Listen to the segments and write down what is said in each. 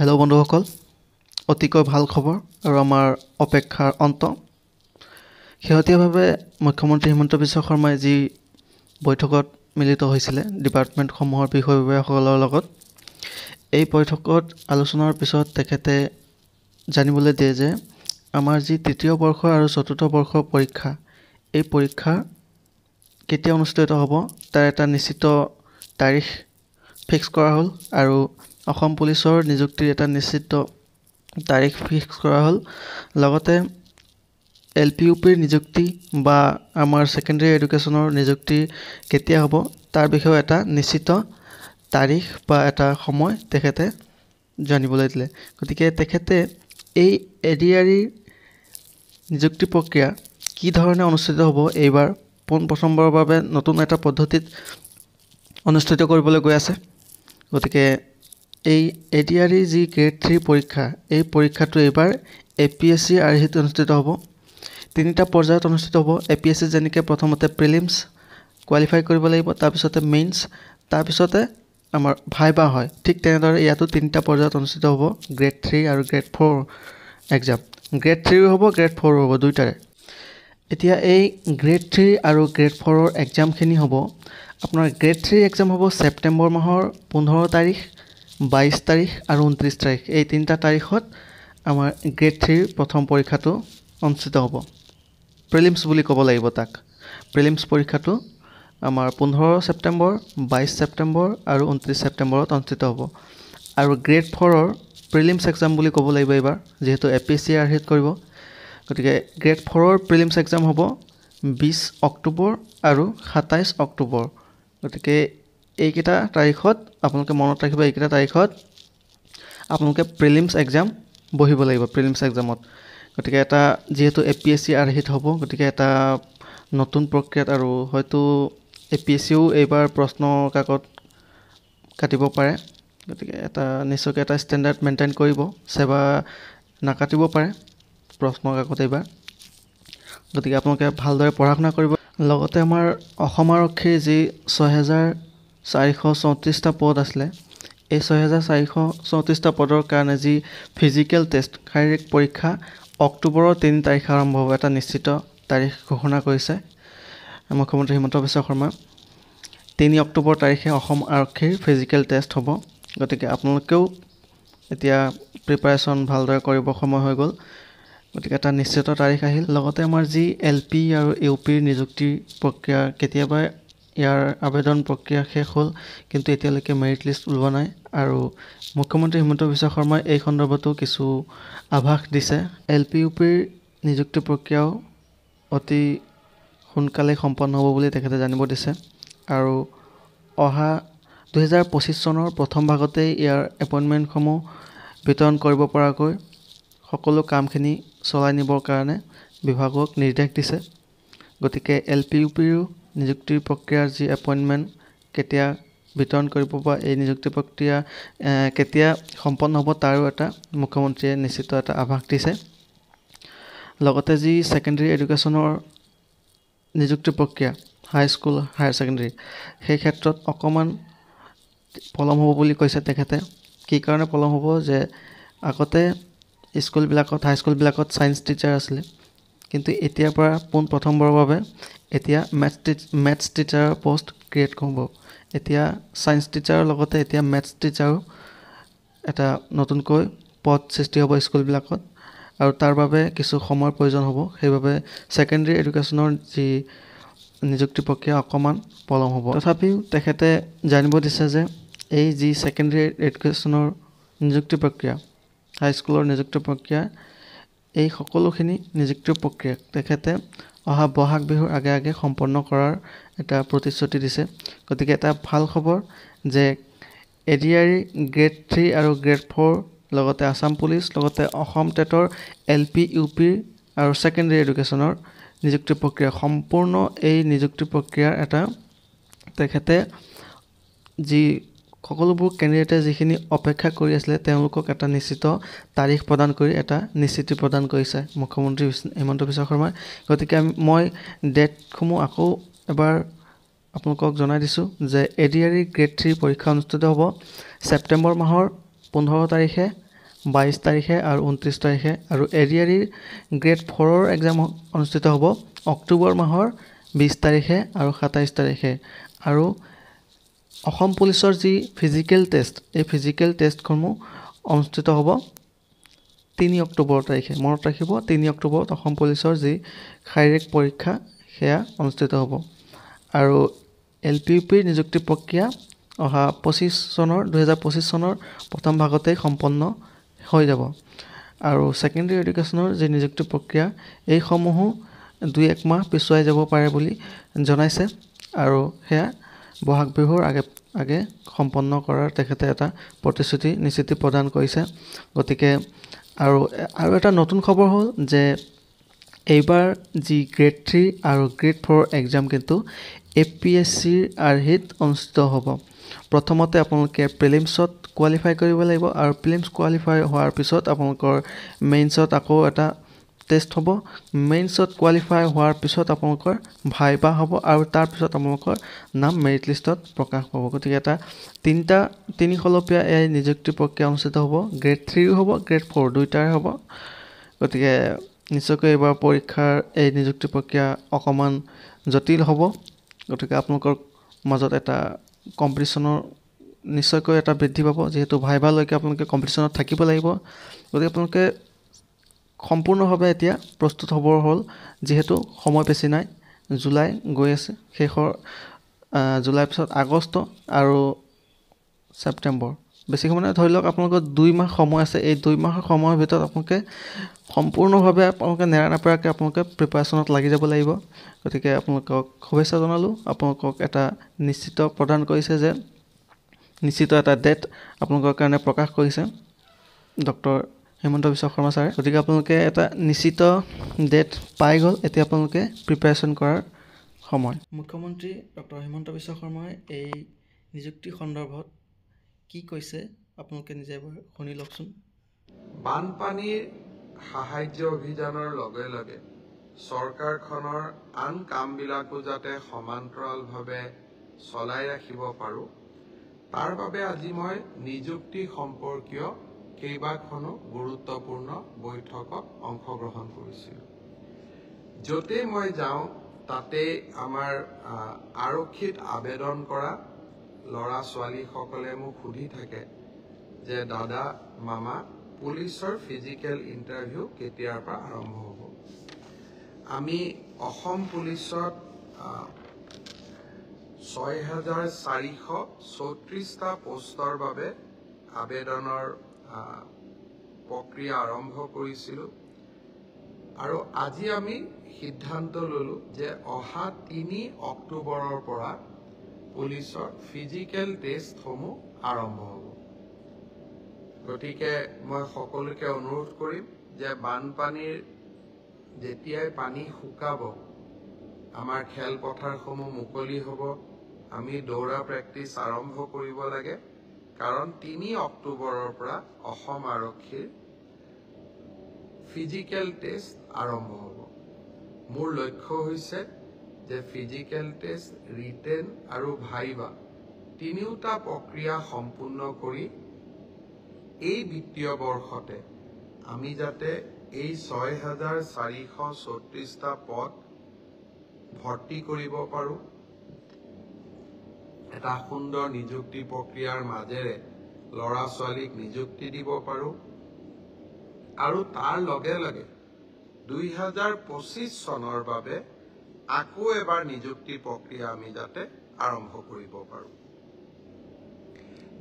Hello' বন্ধুসকল, অতিকৈ ভাল খবৰ আৰু আমাৰ অপেক্ষাৰ অন্ত। শেহতীয়াভাৱে মুখ্যমন্ত্ৰী হিমন্ত বিশ্ব শৰ্মাই যি বৈঠকত মিলিত হৈছিলে ডিপাৰ্টমেণ্টসমূহৰ বিষয়ববীয়াসকলৰ লগত, এই বৈঠকত আলোচনাৰ পিছত তেখেতে জানিবলৈ দিয়ে যে আমাৰ যি তৃতীয় বৰ্ষ আৰু চতুৰ্থ বৰ্ষৰ পৰীক্ষা, এই পৰীক্ষা কেতিয়া অনুষ্ঠিত হ'ব তাৰ এটা নিশ্চিত তাৰিখ ফিক্স কৰা হ'ল আৰু অসম পুলিচৰ নিযুক্তিৰ এটা নিশ্চিত তাৰিখ ফিক্স কৰা হ'ল। লগতে LP-UPৰ নিযুক্তি বা আমাৰ ছেকেণ্ডেৰী এডুকেশ্যনৰ নিযুক্তি কেতিয়া হ'ব তাৰ বিষয়েও এটা নিশ্চিত তাৰিখ বা এটা সময় তেখেতে জানিবলৈ দিলে। গতিকে তেখেতে এই ADRE নিযুক্তি প্ৰক্ৰিয়া কি ধৰণে অনুষ্ঠিত হ'ব, এইবাৰ পোনপ্ৰথমবাৰৰ বাবে নতুন এটা পদ্ধতিত অনুষ্ঠিত কৰিবলৈ গৈ আছে। গতিকে এই ADRE যি গ্ৰেড 3 পৰীক্ষা, এই পৰীক্ষাটো এইবাৰ APSC আৰ্হিত অনুষ্ঠিত হ'ব। তিনিটা পৰ্যায়ত অনুষ্ঠিত হ'ব। APSC যেনেকৈ প্ৰথমতে প্ৰিলিমছ কোৱালিফাই কৰিব লাগিব, তাৰপিছতে মেইনছ, তাৰপিছতে আমাৰ ভাইবা হয়, ঠিক তেনেদৰে ইয়াতো তিনিটা পৰ্যায়ত অনুষ্ঠিত হ'ব গ্ৰেড 3 আৰু গ্ৰেড 4 এক্সাম। গ্ৰেড 3 হ'ব, গ্ৰেড 4 হ'ব, দুইটাৰে। এতিয়া এই গ্ৰেড 3 আৰু গ্ৰেড 4ৰ এক্সামখিনি হ'ব আপোনাৰ গ্ৰেড 3 এক্সাম হ'ব ছেপ্টেম্বৰ মাহৰ 15 তাৰিখ, 22 তাৰিখ আৰু 29 তাৰিখ। এই তিনিটা তাৰিখত আমাৰ গ্ৰেড 3ৰ প্ৰথম পৰীক্ষাটো অনুষ্ঠিত হ'ব। প্ৰিলিমছ বুলি ক'ব লাগিব তাক। প্ৰিলিমছ পৰীক্ষাটো আমাৰ 15 ছেপ্টেম্বৰ, 22 ছেপ্টেম্বৰ আৰু 29 ছেপ্টেম্বৰত অনুষ্ঠিত হ'ব। আৰু গ্ৰেড 4ৰ প্ৰিলিমছ এক্সাম বুলি ক'ব লাগিব এইবাৰ, যিহেতু APSC আৰ্হিত কৰিব। গতিকে গ্ৰেড 4ৰ প্ৰিলিমছ এক্সাম হ'ব 20 অক্টোবৰ আৰু 27 অক্টোবৰ। গতিকে এইকেইটা তাৰিখত আপোনালোকে মনত ৰাখিব, এইকেইটা তাৰিখত আপোনালোকে প্ৰিলিমছ এক্সাম বহিব লাগিব, প্ৰিলিমছ এক্সামত। গতিকে এটা যিহেতু APSC আৰ্হিত হ'ব, গতিকে এটা নতুন প্ৰক্ৰিয়াত আৰু হয়তো APSCও এইবাৰ প্ৰশ্ন কাকত কাটিব পাৰে। গতিকে এটা নিশ্চয়কৈ এটা ষ্টেণ্ডাৰ্ড মেইনটেইন কৰিব, চেবা নাকাটিব পাৰে প্ৰশ্ন কাকত এইবাৰ। গতিকে আপোনালোকে ভালদৰে পঢ়া শুনা কৰিব। লগতে আমাৰ অসম আৰক্ষীৰ যি 6434টা পদ আছিলে, এই 6434টা পদৰ কাৰণে যি ফিজিকেল টেষ্ট, শাৰীৰিক পৰীক্ষা অক্টোবৰৰ 3 তাৰিখে আৰম্ভ হ'ব। এটা নিশ্চিত তাৰিখ ঘোষণা কৰিছে মুখ্যমন্ত্ৰী হিমন্ত বিশ্ব শৰ্মাই। 3 অক্টোবৰ তাৰিখে অসম আৰক্ষীৰ ফিজিকেল টেষ্ট হ'ব। গতিকে আপোনালোকেও এতিয়া প্ৰিপাৰেশ্যন ভালদৰে কৰিব সময় হৈ গ'ল। গতিকে এটা নিশ্চিত তাৰিখ আহিল। লগতে আমাৰ যি LP আৰু UPৰ নিযুক্তিৰ প্ৰক্ৰিয়া, কেতিয়াবা ইয়াৰ আবেদন প্ৰক্ৰিয়া শেষ হ'ল, কিন্তু এতিয়ালৈকে মেৰিট লিষ্ট ওলোৱা নাই। আৰু মুখ্যমন্ত্ৰী হিমন্ত বিশ্ব শৰ্মাই এই সন্দৰ্ভতো কিছু আভাস দিছে। LP-UPৰ নিযুক্তি প্ৰক্ৰিয়াও অতি সোনকালে সম্পন্ন হ'ব বুলি তেখেতে জানিব দিছে। আৰু অহা 2025 চনৰ প্ৰথম ভাগতেই ইয়াৰ এপইণ্টমেণ্টসমূহ বিতৰণ কৰিব পৰাকৈ সকলো কামখিনি চলাই নিবৰ কাৰণে বিভাগক নিৰ্দেশ দিছে। গতিকে LP-UPৰো নিযুক্তিৰ প্ৰক্ৰিয়াৰ যি এপইণ্টমেণ্ট কেতিয়া বিতৰণ কৰিব বা এই নিযুক্তি প্ৰক্ৰিয়া কেতিয়া সম্পন্ন হ'ব তাৰো এটা মুখ্যমন্ত্ৰীয়ে নিশ্চিত এটা আভাস দিছে। লগতে যি ছেকেণ্ডেৰী এডুকেশ্যনৰ নিযুক্তি প্ৰক্ৰিয়া, হাইস্কুল, হায়াৰ ছেকেণ্ডেৰী, সেই ক্ষেত্ৰত অকণমান পলম হ'ব বুলি কৈছে তেখেতে। কি কাৰণে পলম হ'ব, যে আগতে স্কুলবিলাকত, হাইস্কুলবিলাকত ছায়েন্স টিচাৰ আছিলে, কিন্তু এতিয়াৰ পৰা পোনপ্ৰথমবাৰৰ বাবে এতিয়া মেথছ টিচাৰৰ পষ্ট ক্ৰিয়েট হ'ব। এতিয়া ছায়েন্স টিচাৰৰ লগতে এতিয়া মেথছ টিচাৰো এটা নতুনকৈ পদ সৃষ্টি হ'ব স্কুলবিলাকত, আৰু তাৰ বাবে কিছু সময়ৰ প্ৰয়োজন হ'ব। সেইবাবে ছেকেণ্ডেৰী এডুকেশ্যনৰ যি নিযুক্তি প্ৰক্ৰিয়া অকণমান পলম হ'ব। তথাপিও তেখেতে জানিব দিছে যে এই যি ছেকেণ্ডেৰী এডুকেশ্যনৰ নিযুক্তি প্ৰক্ৰিয়া, হাইস্কুলৰ নিযুক্তি প্ৰক্ৰিয়া, এই সকলোখিনি নিযুক্তি প্ৰক্ৰিয়া তেখেতে অহা বহাগ বিহুৰ আগে আগে সম্পন্ন কৰাৰ এটা প্ৰতিশ্ৰুতি দিছে। গতিকে এটা ভাল খবৰ যে ADRE গ্ৰেড 3 আৰু গ্ৰেড 4, লগতে আছাম পুলিচ, লগতে অসম টেটৰ LP-UPৰ আৰু ছেকেণ্ডেৰী এডুকেশ্যনৰ নিযুক্তি প্ৰক্ৰিয়া, সম্পূৰ্ণ এই নিযুক্তি প্ৰক্ৰিয়াৰ এটা তেখেতে যি সকলোবোৰ কেণ্ডিডেটে যিখিনি অপেক্ষা কৰি আছিলে, তেওঁলোকক এটা নিশ্চিত তাৰিখ প্ৰদান কৰি এটা নিশ্চিতি প্ৰদান কৰিছে মুখ্যমন্ত্ৰী হিমন্ত বিশ্ব শৰ্মাই। গতিকে মই ডেটসমূহ আকৌ এবাৰ আপোনালোকক জনাই দিছোঁ যে ADRE গ্ৰেড 3 পৰীক্ষা অনুষ্ঠিত হ'ব ছেপ্টেম্বৰ মাহৰ 15 তাৰিখে 22 তাৰিখে আৰু 29 তাৰিখে আৰু এডিআৰিৰ গ্ৰেড 4ৰ এক্সাম অনুষ্ঠিত হ'ব অক্টোবৰ মাহৰ 20 তাৰিখে আৰু 27 তাৰিখে আৰু অসম পুলিচৰ যি ফিজিকেল টেষ্ট এই ফিজিকেল টেষ্টসমূহ অনুষ্ঠিত হ'ব 3 অক্টোবৰ তাৰিখে মনত ৰাখিব 3 অক্টোবৰত অসম পুলিচৰ যি শাৰীৰিক পৰীক্ষা সেয়া অনুষ্ঠিত হ'ব আৰু এলপিইউপিৰ নিযুক্তি প্ৰক্ৰিয়া অহা 2025 চনৰ প্ৰথম ভাগতেই সম্পন্ন হৈ যাব আৰু সেকেন্ডাৰী এডুকেশ্যনৰ যি নিযুক্তি প্ৰক্ৰিয়া এইসমূহো 2-1 মাহ পিছুৱাই যাব পাৰে বুলি জনাইছে আৰু সেয়া বহাগ বিহুৰ আগে সম্পন্ন কৰাৰ তেখেতে এটা প্ৰতিশ্ৰুতি নিশ্চিতি প্ৰদান কৰিছে গতিকে আৰু এটা নতুন খবৰ হ'ল যে এইবাৰ যি গ্ৰেড 3 আৰু গ্ৰেড 4 এক্সাম কিন্তু এপিএছচিৰ আৰ্হিত অনুষ্ঠিত হ'ব প্ৰথমতে আপোনালোকে প্ৰিলিমছত কোৱালিফাই কৰিব লাগিব আৰু প্ৰিলিমছ কোৱালিফাই হোৱাৰ পিছত আপোনালোকৰ মেইনছত আকৌ এটা টেষ্ট হ'ব মেইনছত কোৱালিফাই হোৱাৰ পিছত আপোনালোকৰ ভাইবা হ'ব আৰু তাৰ পিছত আপোনালোকৰ নাম মেৰিট লিষ্টত প্ৰকাশ পাব গতিকে এটা তিনি খলপীয়া এই নিযুক্তি প্ৰক্ৰিয়া অনুষ্ঠিত হ'ব গ্ৰেড 3 হ'ব গ্ৰেড 4 দুইটাৰে হ'ব গতিকে নিশ্চয়কৈ এইবাৰ পৰীক্ষাৰ এই নিযুক্তি প্ৰক্ৰিয়া অকমান জটিল হ'ব গতিকে আপোনালোকৰ মাজত এটা কম্পিটিশ্যনৰ নিশ্চয়কৈ এটা বৃদ্ধি পাব যেহেতু ভাইবালৈকে আপোনালোকে কম্পিটিশ্যনত থাকিব লাগিব গতিকে আপোনালোকে সম্পূৰ্ণভাৱে এতিয়া প্ৰস্তুত হ'বৰ হ'ল যিহেতু সময় বেছি নাই জুলাই গৈ আছে শেষৰ জুলাই পিছত আগষ্ট আৰু ছেপ্টেম্বৰ বেছি সময় নাই ধৰি লওক আপোনালোকৰ 2 মাহ সময় আছে এই 2 মাহৰ সময়ৰ ভিতৰত আপোনালোকে সম্পূৰ্ণভাৱে আপোনালোকে নেৰানেপেৰাকৈ আপোনালোকে প্ৰিপাৰেশ্যনত লাগি যাব লাগিব গতিকে আপোনালোকক শুভেচ্ছা জনালোঁ আপোনালোকক এটা নিশ্চিত প্ৰদান কৰিছে যে নিশ্চিত এটা ডেট আপোনালোকৰ কাৰণে প্ৰকাশ কৰিছে ডক্টৰ হিমন্ত বিশ্ব শৰ্মা ছাৰে গতিকে আপোনালোকে এটা নিশ্চিত ডেট পাই গ'ল এতিয়া আপোনালোকে প্ৰিপাৰেশ্যন কৰাৰ সময় মুখ্যমন্ত্ৰী ডক্টৰ হিমন্ত বিশ্ব শৰ্মাই এই নিযুক্তি সন্দৰ্ভত কি কৈছে আপোনালোকে নিজে শুনি লওকচোন বানপানীৰ সাহায্য অভিযানৰ লগে লগে চৰকাৰখনৰ আন কামবিলাকো যাতে সমান্তৰালভাৱে চলাই ৰাখিব পাৰোঁ তাৰ বাবে আজি মই নিযুক্তি সম্পৰ্কীয় কেইবাখনো গুৰুত্বপূৰ্ণ বৈঠকত অংশগ্ৰহণ কৰিছিলোঁ য'তে মই যাওঁ তাতে আমাৰ আৰক্ষীত আবেদন কৰা ল'ৰা ছোৱালীসকলে মোক সুধি থাকে যে দাদা মামা পুলিচৰ ফিজিকেল ইণ্টাৰভিউ কেতিয়াৰ পৰা আৰম্ভ হ'ব আমি অসম পুলিচত 6,434টা পোষ্টৰ বাবে আবেদনৰ প্ৰক্ৰিয়া আৰম্ভ কৰিছিলোঁ আৰু আজি আমি সিদ্ধান্ত ললো যে অহা 3 অক্টোবৰৰ পৰা পুলিচৰ ফিজিকেল টেষ্টসমূহ আৰম্ভ হ'ব গতিকে মই সকলোকে অনুৰোধ কৰিম যে বানপানীৰ যেতিয়াই পানী শুকাব আমাৰ খেলপথাৰসমূহ মুকলি হ'ব আমি দৌৰা প্ৰেক্টিছ আৰম্ভ কৰিব লাগে কাৰণ 3 অক্টোবৰৰ পৰা অসম আৰক্ষীৰ ফিজিকেল টেষ্ট আৰম্ভ হ'ব মোৰ লক্ষ্য হৈছে যে ফিজিকেল টেষ্ট ৰিটেন আৰু ভাইবা তিনিওটা প্ৰক্ৰিয়া সম্পূৰ্ণ কৰি এই বিত্তীয় বৰ্ষতে আমি যাতে এই 6,434টা পদ ভৰ্তি কৰিব পাৰোঁ এটা সুন্দৰ নিযুক্তি প্ৰক্ৰিয়াৰ মাজেৰে ল'ৰা ছোৱালীক নিযুক্তি দিব পাৰোঁ আৰু তাৰ লগে লগে 2025 চনৰ বাবে আকৌ এবাৰ নিযুক্তি প্ৰক্ৰিয়া আমি যাতে আৰম্ভ কৰিব পাৰোঁ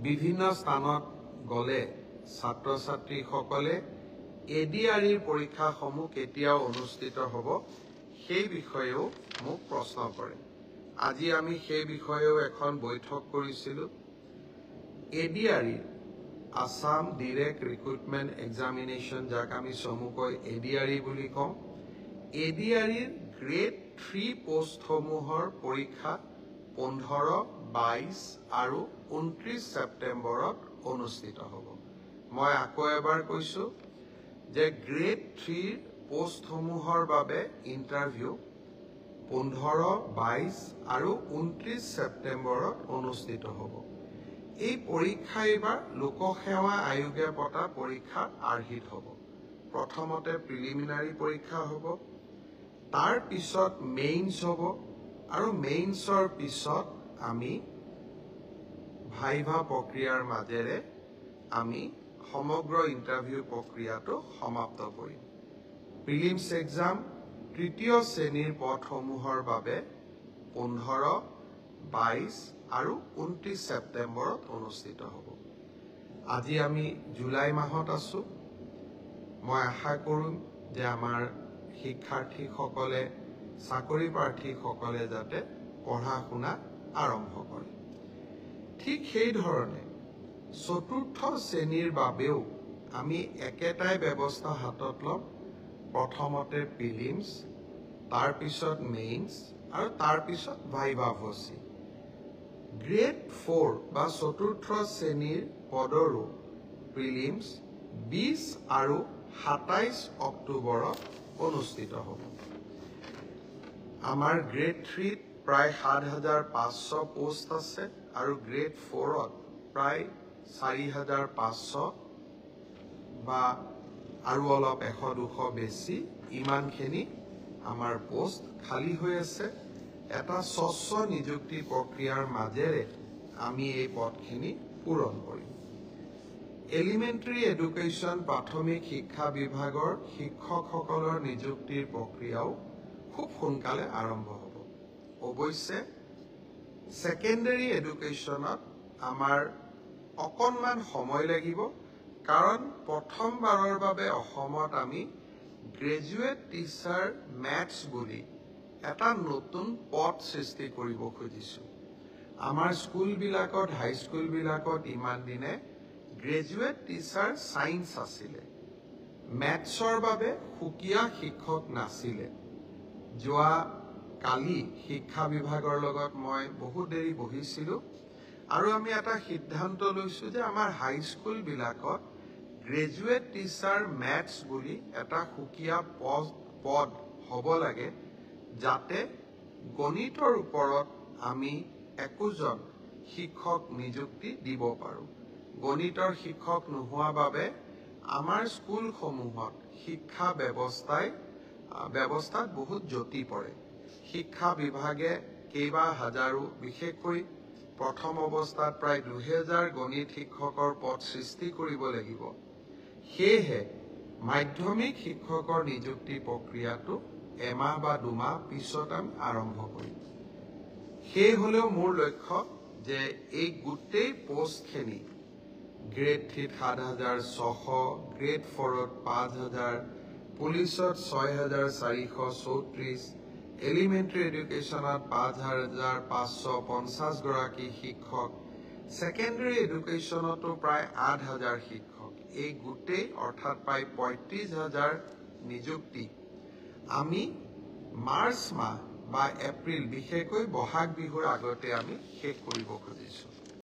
বিভিন্ন স্থানত গলে ছাত্ৰ ছাত্ৰীসকলে এডিআৰিৰ পৰীক্ষাসমূহ কেতিয়া অনুষ্ঠিত হ'ব সেই বিষয়েও মোক প্ৰশ্ন কৰে আজি আমি সেই বিষয়েও এখন বৈঠক কৰিছিলোঁ এডিআৰিৰ আসাম ডাইৰেক্ট ৰিক্ৰুটমেণ্ট এক্সামিনেশ্যন যাক আমি চমুকৈ এডিআৰি বুলি কওঁ এডিআৰিৰ গ্ৰেড 3 পোষ্টসমূহৰ পৰীক্ষা 15, 22 আৰু 29 ছেপ্টেম্বৰত অনুষ্ঠিত হ'ব মই আকৌ এবাৰ কৈছো যে গ্ৰেড 3 পোষ্টসমূহৰ বাবে ইণ্টাৰভিউ 15, 22 আৰু 29 ছেপ্টেম্বৰত অনুষ্ঠিত হ'ব এই পৰীক্ষা এইবাৰ লোকসেৱা আয়োগে পতা পৰীক্ষাৰ আৰ্হিত হ'ব। প্ৰথমতে প্ৰিলিমিনাৰী পৰীক্ষা হ'ব, তাৰ পিছত মেইনছ হ'ব, আৰু মেইনছৰ পিছত আমি ভাইভা প্ৰক্ৰিয়াৰ মাজেৰে আমি সমগ্ৰ ইণ্টাৰভিউ প্ৰক্ৰিয়াটো সমাপ্ত কৰিম। প্ৰিলিমছ এক্সাম তৃতীয় শ্ৰেণীৰ পদসমূহৰ বাবে 15, 22 আৰু 29 ছেপ্টেম্বৰত অনুষ্ঠিত হ'ব। আজি আমি জুলাই মাহত আছোঁ। মই আশা কৰোঁ যে আমাৰ শিক্ষাৰ্থীসকলে, চাকৰি প্ৰাৰ্থীসকলে যাতে পঢ়া শুনা আৰম্ভ কৰে। ঠিক সেইধৰণে চতুৰ্থ শ্ৰেণীৰ বাবেও আমি একেটাই ব্যৱস্থা হাতত ল'ম। প্ৰথমতে প্ৰিলিমছ, তাৰপিছত মেইনছ আৰু তাৰপিছত ভাইভা ভচি। গ্ৰেড 4 বা চতুৰ্থ শ্ৰেণীৰ পদৰো প্ৰিলিমছ 20 আৰু 27 অক্টোবৰত অনুষ্ঠিত হ'ব। আমাৰ গ্ৰেড 3ত প্ৰায় 7,500 পোষ্ট আছে আৰু গ্ৰেড 4ত প্ৰায় 4,500 বা আৰু অলপ 100-200 বেছি, ইমানখিনি আমাৰ পোষ্ট খালী হৈ আছে। এটা স্বচ্ছ নিযুক্তি প্ৰক্ৰিয়াৰ মাজেৰে আমি এই পদখিনি পূৰণ কৰিম। এলিমেণ্টাৰী এডুকেশ্যন প্ৰাথমিক শিক্ষা বিভাগৰ শিক্ষকসকলৰ নিযুক্তিৰ প্ৰক্ৰিয়াও খুব সোনকালে আৰম্ভ হ'ব। অৱশ্যে ছেকেণ্ডাৰী এডুকেশ্যনত আমাৰ অকণমান সময় লাগিব, কাৰণ প্ৰথমবাৰৰ বাবে অসমত আমি গ্ৰেজুৱেট টিচাৰ মেথছ বুলি এটা নতুন পদ সৃষ্টি কৰিব খুজিছোঁ। আমাৰ স্কুলবিলাকত, হাইস্কুলবিলাকত ইমান দিনে গ্ৰেজুৱেট টিচাৰ ছায়েন্স আছিলে। মেথছৰ বাবে সুকীয়া শিক্ষক নাছিলে। যোৱা কালি শিক্ষা বিভাগৰ লগত মই বহু দেৰি বহিছিলোঁ আৰু আমি এটা সিদ্ধান্ত লৈছোঁ যে আমাৰ হাইস্কুলবিলাকত গ্ৰেজুৱেট টিচাৰ মেথছ বুলি এটা সুকীয়া পদ হ'ব লাগে, যাতে গণিতৰ ওপৰত আমি একোজন শিক্ষক নিযুক্তি দিব পাৰোঁ। গণিতৰ শিক্ষক নোহোৱা বাবে আমাৰ স্কুলসমূহত শিক্ষা ব্যৱস্থাত বহুত জটি পৰে। শিক্ষা বিভাগে কেইবা হাজাৰো, বিশেষকৈ প্ৰথম অৱস্থাত প্ৰায় 2000 গণিত শিক্ষকৰ পদ সৃষ্টি কৰিব লাগিব। সেয়েহে মাধ্যমিক শিক্ষকৰ নিযুক্তি প্ৰক্ৰিয়াটো এমাহ বা 2 মাহ পিছত আমি আৰম্ভ কৰিম। সেই হ'লেও মোৰ লক্ষ্য যে এই গোটেই পোষ্টখিনি গ্ৰেড 3ত 7,600, গ্ৰেড 4ত 5,000, পুলিচত 6,434, এলিমেণ্টাৰী এডুকেশ্যনত 5,550 গৰাকী শিক্ষক, ছেকেণ্ডাৰী এডুকেশ্যনতো প্ৰায় 8,000 শিক্ষক, এই গোটেই অৰ্থাৎ প্ৰায় 35,000 নিযুক্তি আমি মাৰ্চ মাহ বা এপ্ৰিল, বিশেষকৈ বহাগ বিহুৰ আগতে আমি শেষ কৰিব খুজিছোঁ।